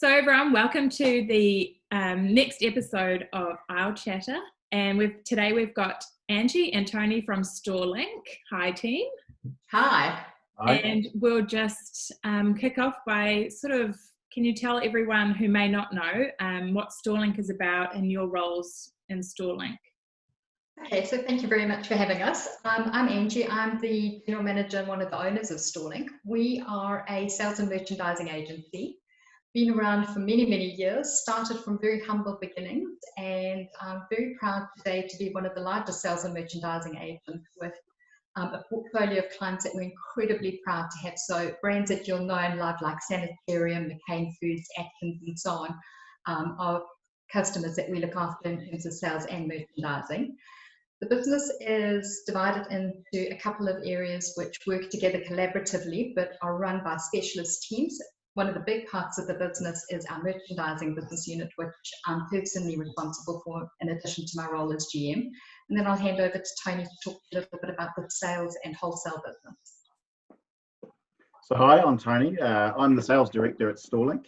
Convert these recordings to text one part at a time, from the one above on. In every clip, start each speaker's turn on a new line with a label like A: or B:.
A: So everyone, welcome to the next episode of Agile Chatter. And today we've got Angie and Tony from Storelink. Hi team.
B: Hi.
A: And we'll just kick off by can you tell everyone who may not know what Storelink is about and your roles in Storelink?
B: Okay, so thank you very much for having us. I'm Angie. I'm the General Manager and one of the owners of Storelink. We are a sales and merchandising agency. Been around for many, many years, started from very humble beginnings, and I'm very proud today to be one of the largest sales and merchandising agents with a portfolio of clients that we're incredibly proud to have. So brands that you'll know and love like Sanitarium, McCain Foods, Atkins and so on are customers that we look after in terms of sales and merchandising. The business is divided into a couple of areas which work together collaboratively but are run by specialist teams. One of the big parts of the business is our merchandising business unit, which I'm personally responsible for in addition to my role as GM. And then I'll hand over to Tony to talk a little bit about the sales and wholesale business.
C: So hi, I'm Tony. I'm the sales director at Storelink.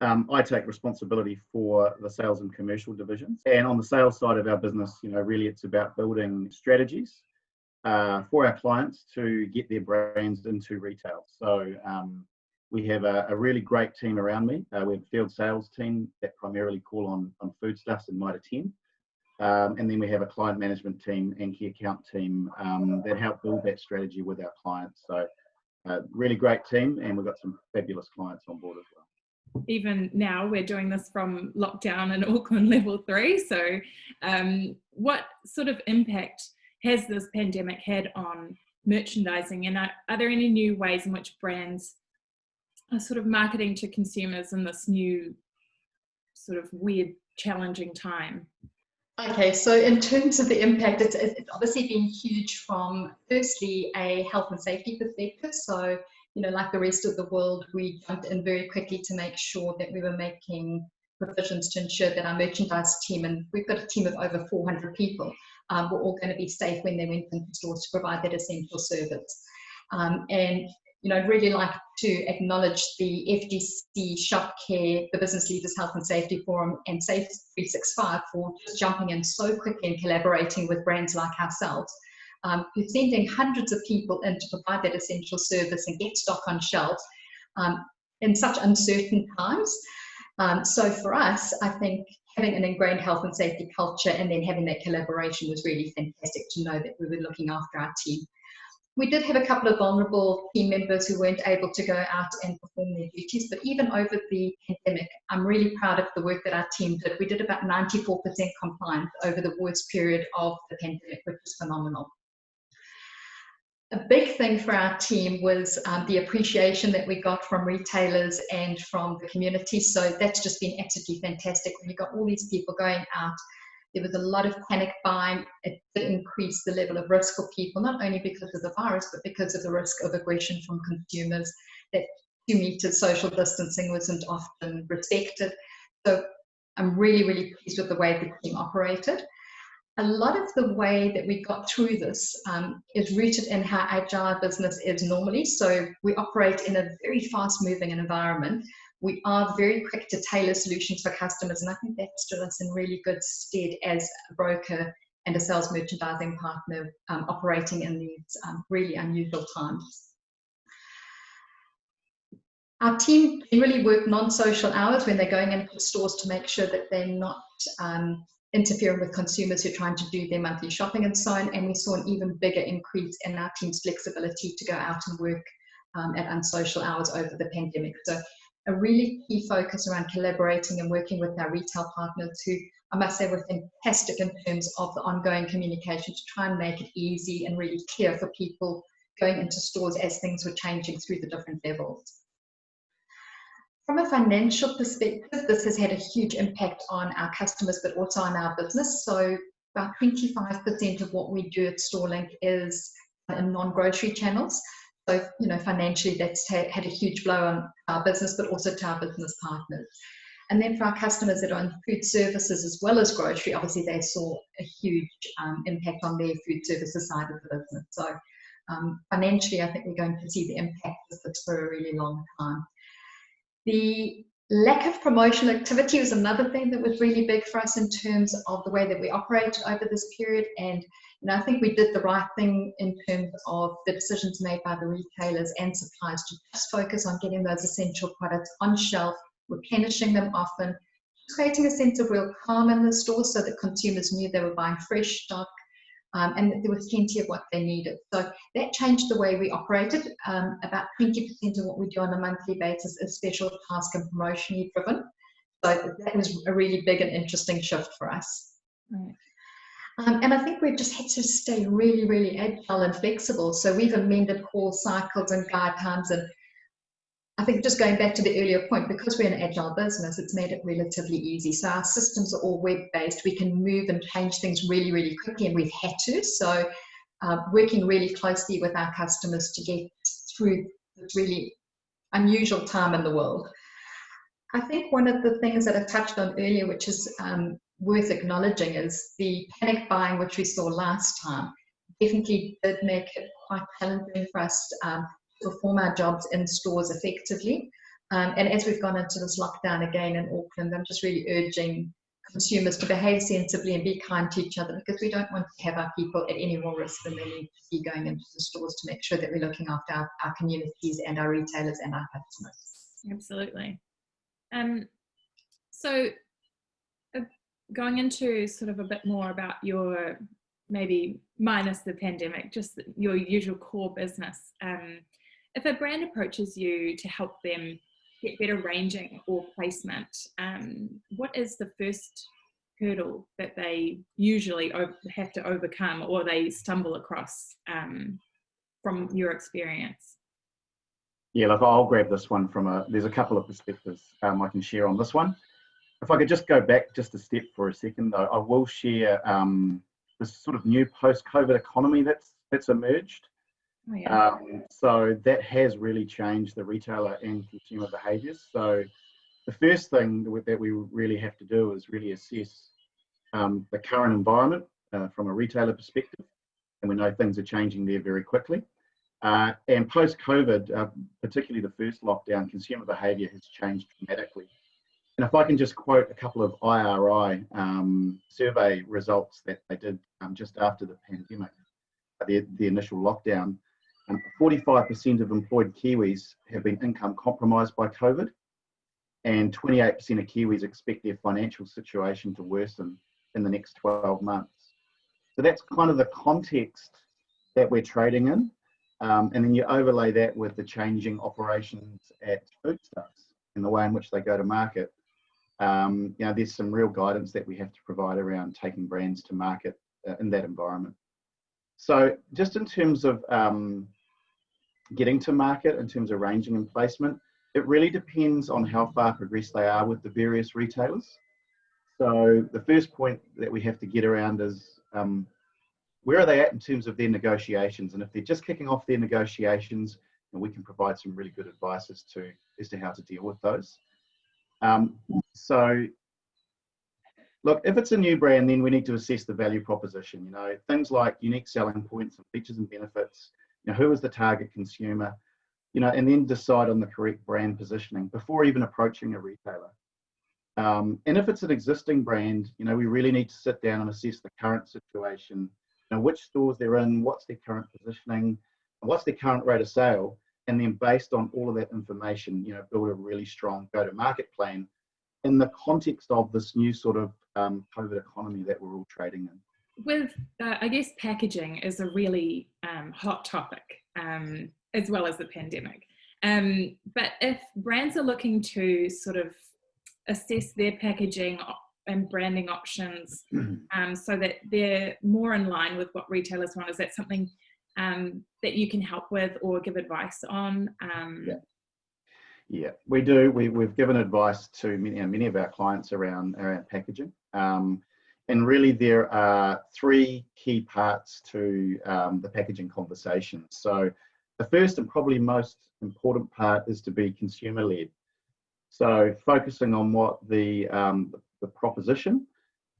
C: I take responsibility for the sales and commercial divisions. And on the sales side of our business, really it's about building strategies for our clients to get their brands into retail. So we have a really great team around me. We have a field sales team that primarily call on foodstuffs and might attend. And then we have a client management team and key account team that help build that strategy with our clients. So really great team, and we've got some fabulous clients on board as well.
A: Even now we're doing this from lockdown in Auckland level 3. So what sort of impact has this pandemic had on merchandising, and are there any new ways in which brands are sort of marketing to consumers in this new sort of weird, challenging time?
B: Okay, so in terms of the impact, it's obviously been huge from firstly a health and safety perspective. So, like the rest of the world, we jumped in very quickly to make sure that we were making provisions to ensure that our merchandise team, and we've got a team of over 400 people, were all going to be safe when they went into stores to provide that essential service. I'd really like to acknowledge the FDC, Shop Care, the Business Leaders Health and Safety Forum, and Safe 365 for just jumping in so quickly and collaborating with brands like ourselves. We're sending hundreds of people in to provide that essential service and get stock on shelves in such uncertain times. So for us, I think having an ingrained health and safety culture and then having that collaboration was really fantastic to know that we were looking after our team. We did have a couple of vulnerable team members who weren't able to go out and perform their duties, but even over the pandemic, I'm really proud of the work that our team did. We did about 94% compliance over the worst period of the pandemic, which is phenomenal. A big thing for our team was the appreciation that we got from retailers and from the community. So that's just been absolutely fantastic. When you got all these people going out, there was a lot of panic buying. It did increase the level of risk for people, not only because of the virus, but because of the risk of aggression from consumers, that 2 meters social distancing wasn't often respected. So I'm really, really pleased with the way the team operated. A lot of the way that we got through this is rooted in how Agile business is normally. So we operate in a very fast-moving environment. We are very quick to tailor solutions for customers, and I think that stood us in really good stead as a broker and a sales merchandising partner operating in these really unusual times. Our team generally work non-social hours when they're going into stores to make sure that they're not interfering with consumers who are trying to do their monthly shopping and so on, and we saw an even bigger increase in our team's flexibility to go out and work at unsocial hours over the pandemic. So a really key focus around collaborating and working with our retail partners who, I must say, were fantastic in terms of the ongoing communication to try and make it easy and really clear for people going into stores as things were changing through the different levels. From a financial perspective, this has had a huge impact on our customers, but also on our business. So about 25% of what we do at Storelink is in non-grocery channels. So, financially, that's had a huge blow on our business, but also to our business partners. And then for our customers that are in food services as well as grocery, obviously they saw a huge impact on their food services side of the business. So financially, I think we're going to see the impact of this for a really long time. The Lack of promotional activity was another thing that was really big for us in terms of the way that we operated over this period. And I think we did the right thing in terms of the decisions made by the retailers and suppliers to just focus on getting those essential products on shelf, replenishing them often, creating a sense of real calm in the stores so that consumers knew they were buying fresh stock, and that there was plenty of what they needed. So that changed the way we operated. About 20% of what we do on a monthly basis is special task and promotionally driven. So that was a really big and interesting shift for us.
A: Right.
B: And I think we've just had to stay really, really agile and flexible. So we've amended call cycles and guide times. And I think just going back to the earlier point, because we're an agile business, it's made it relatively easy. So our systems are all web-based. We can move and change things really, really quickly, and we've had to. So working really closely with our customers to get through this really unusual time in the world. I think one of the things that I touched on earlier, which is worth acknowledging, is the panic buying which we saw last time definitely did make it quite challenging for us to perform our jobs in stores effectively. And as we've gone into this lockdown again in Auckland, I'm just really urging consumers to behave sensibly and be kind to each other, because we don't want to have our people at any more risk than they need to be going into the stores to make sure that we're looking after our communities and our retailers and our customers.
A: Absolutely. So going into sort of a bit more about your, maybe minus the pandemic, just your usual core business. If a brand approaches you to help them get better ranging or placement, what is the first hurdle that they usually have to overcome or they stumble across from your experience?
C: Yeah, look, I'll grab this one there's a couple of perspectives I can share on this one. If I could just go back just a step for a second, though, I will share this sort of new post-COVID economy that's emerged.
A: Oh, yeah.
C: So that has really changed the retailer and consumer behaviours. So the first thing that we really have to do is really assess the current environment from a retailer perspective, and we know things are changing there very quickly. And post-COVID, particularly the first lockdown, consumer behaviour has changed dramatically. And if I can just quote a couple of IRI survey results that they did just after the pandemic, the initial lockdown, 45% of employed Kiwis have been income compromised by COVID, and 28% of Kiwis expect their financial situation to worsen in the next 12 months. So that's kind of the context that we're trading in. And then you overlay that with the changing operations at Foodstuffs and the way in which they go to market. There's some real guidance that we have to provide around taking brands to market in that environment. So just in terms of getting to market, in terms of ranging and placement, it really depends on how far progressed they are with the various retailers. So the first point that we have to get around is where are they at in terms of their negotiations? And if they're just kicking off their negotiations, we can provide some really good advice as to how to deal with those. So look, if it's a new brand, then we need to assess the value proposition, things like unique selling points and features and benefits, who is the target consumer, and then decide on the correct brand positioning before even approaching a retailer. And if it's an existing brand, we really need to sit down and assess the current situation, which stores they're in, what's their current positioning, what's their current rate of sale, and then based on all of that information, build a really strong go-to-market plan in the context of this new sort of COVID economy that we're all trading in.
A: With, I guess, packaging is a really hot topic, as well as the pandemic. But if brands are looking to sort of assess their packaging and branding options so that they're more in line with what retailers want, is that something that you can help with or give advice on?
C: Yeah, we do. We've given advice to many of our clients around packaging. And really there are three key parts to the packaging conversation. So the first and probably most important part is to be consumer-led. So focusing on what the proposition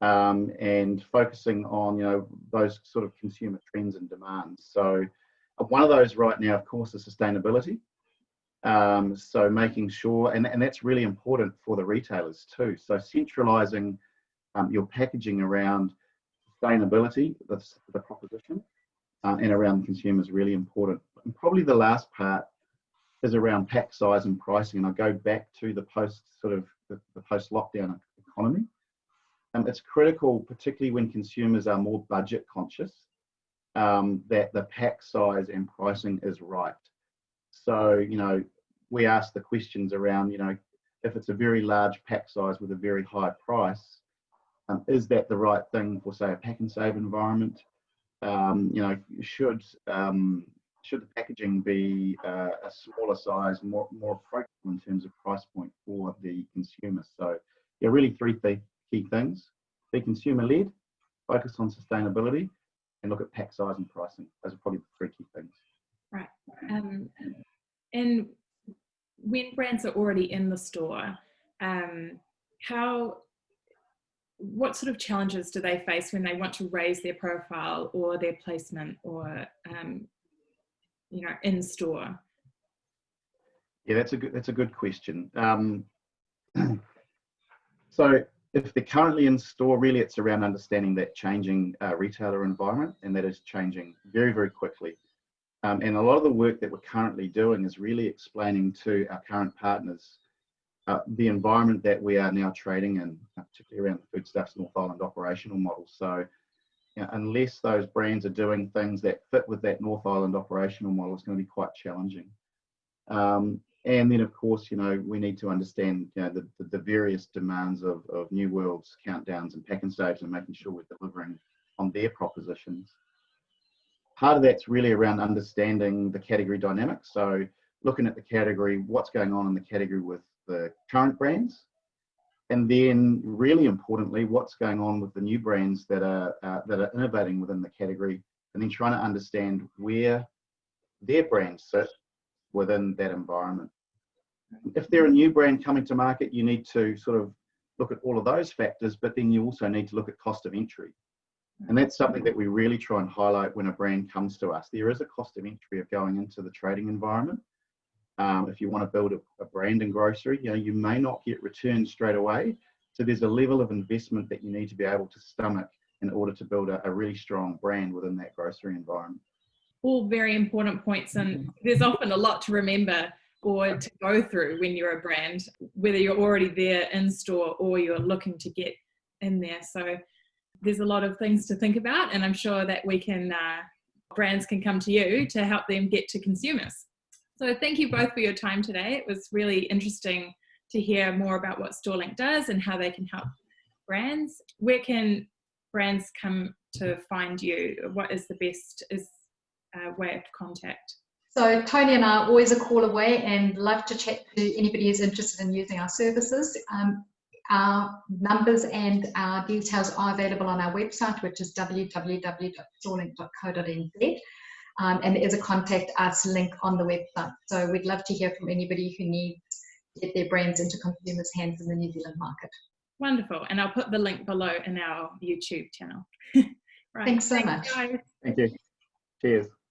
C: and focusing on those sort of consumer trends and demands. So one of those right now, of course, is sustainability. So making sure, and that's really important for the retailers too. So centralising your packaging around sustainability, the proposition, and around consumers is really important. And probably the last part is around pack size and pricing. And I go back to the post-lockdown economy. It's critical, particularly when consumers are more budget conscious, that the pack size and pricing is right. So, we ask the questions around, if it's a very large pack size with a very high price, is that the right thing for, say, a pack and save environment? Should the packaging be a smaller size, more approachable in terms of price point for the consumer? So, yeah, really three key things: be consumer-led, focus on sustainability, and look at pack size and pricing. Those are probably the three key things.
A: Right. And when brands are already in the store, what sort of challenges do they face when they want to raise their profile or their placement or in store?
C: Yeah, that's a good question. So if they're currently in store, really it's around understanding that changing retailer environment, and that is changing very, very quickly. And a lot of the work that we're currently doing is really explaining to our current partners the environment that we are now trading in, particularly around the Foodstuffs North Island operational model. So unless those brands are doing things that fit with that North Island operational model, it's going to be quite challenging. And then, of course, we need to understand the various demands of New World's countdowns and pack and saves, and making sure we're delivering on their propositions. Part of that's really around understanding the category dynamics. So looking at the category, what's going on in the category with the current brands, and then really importantly, what's going on with the new brands that are innovating within the category, and then trying to understand where their brands sit within that environment. If they're a new brand coming to market, you need to sort of look at all of those factors, but then you also need to look at cost of entry. And that's something that we really try and highlight when a brand comes to us. There is a cost of entry of going into the trading environment. If you want to build a brand in grocery, you may not get returns straight away. So there's a level of investment that you need to be able to stomach in order to build a really strong brand within that grocery environment.
A: All very important points, and there's often a lot to remember or to go through when you're a brand, whether you're already there in store or you're looking to get in there. So there's a lot of things to think about, and I'm sure that brands can come to you to help them get to consumers. So thank you both for your time today. It was really interesting to hear more about what Storelink does and how they can help brands. Where can brands come to find you? What is the best way of contact?
B: So Tony and I are always a call away and love to chat to anybody who's interested in using our services. Our numbers and our details are available on our website, which is www.storelink.co.nz. And there is a contact us link on the website. So we'd love to hear from anybody who needs to get their brands into consumers' hands in the New Zealand market.
A: Wonderful. And I'll put the link below in our YouTube channel. Right.
B: Thanks so much.
A: Guys.
C: Thank you. Cheers.